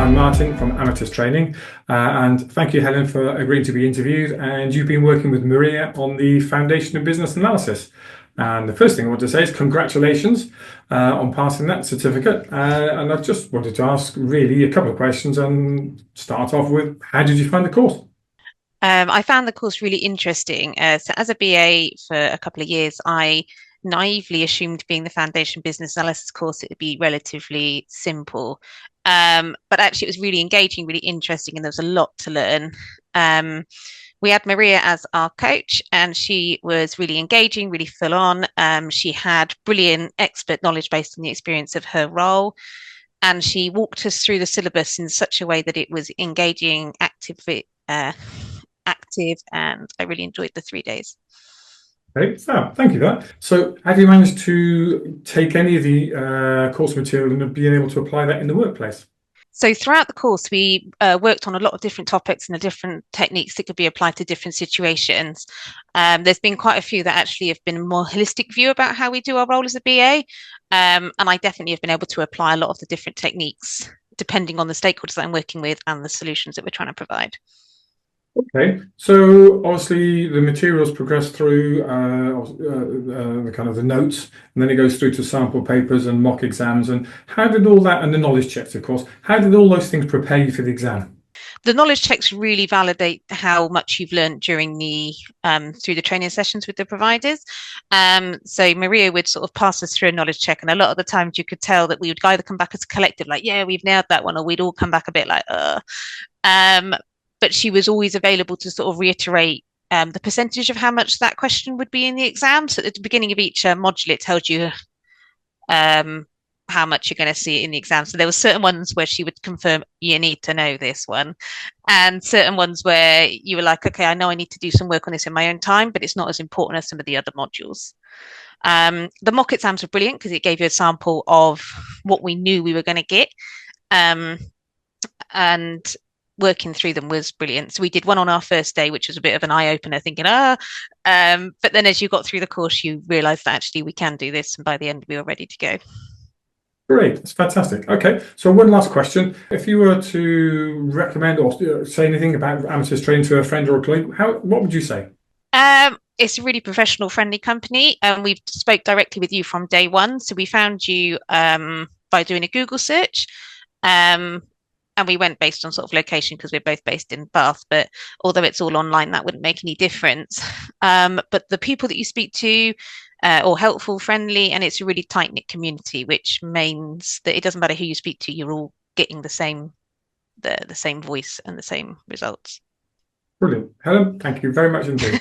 I'm Martin from Amatis Training, and thank you, Helen, for agreeing to be interviewed. And you've been working with Maria on the Foundation of Business Analysis. And the first thing I want to say is congratulations on passing that certificate. And I just wanted to ask really a couple of questions and start off with, how did you find the course? I found the course really interesting. So, as a BA for a couple of years, I naively assumed being the foundation business analysis course, it would be relatively simple. But actually, it was really engaging, really interesting, and there was a lot to learn. Um, we had Maria as our coach, and she was really engaging, really full on. She had brilliant expert knowledge based on the experience of her role. And she walked us through the syllabus in such a way that it was engaging, active, and I really enjoyed the 3 days. Okay, so thank you for that. So have you managed to take any of the course material and being able to apply that in the workplace? So throughout the course, we worked on a lot of different topics and the different techniques that could be applied to different situations. There's been quite a few that actually have been a more holistic view about how we do our role as a BA. And I definitely have been able to apply a lot of the different techniques depending on the stakeholders that I'm working with and the solutions that we're trying to provide. Okay, so obviously the materials progress through the kind of the notes, and then it goes through to sample papers and mock exams. And how did all that, and the knowledge checks, of course, how did all those things prepare you for the exam? The knowledge checks really validate how much you've learned during the through the training sessions with the providers. So Maria would sort of pass us through a knowledge check, and a lot of the times you could tell that we would either come back as a collective, like, yeah, we've nailed that one, or we'd all come back a bit like, um, but she was always available to sort of reiterate the percentage of how much that question would be in the exam. So at the beginning of each module, it tells you um, how much you're going to see it in the exam. So there were certain ones where she would confirm you need to know this one, and certain ones where you were like, okay, I know I need to do some work on this in my own time, but it's not as important as some of the other modules. The mock exams were brilliant because it gave you a sample of what we knew we were going to get. Um, and working through them was brilliant. So we did one on our first day, which was a bit of an eye opener, thinking, but then as you got through the course, you realised that actually we can do this, and by the end we were ready to go. Great, that's fantastic. Okay, so one last question. If you were to recommend or say anything about Amateur's training to a friend or a colleague, what would you say? It's a really professional friendly company, and we've spoke directly with you from day one. So we found you by doing a Google search. Um, and we went based on sort of location because we're both based in Bath. But although it's all online, that wouldn't make any difference. But the people that you speak to are all helpful, friendly, and it's a really tight knit community, which means that it doesn't matter who you speak to, you're all getting the same voice and the same results. Brilliant. Helen, thank you very much indeed.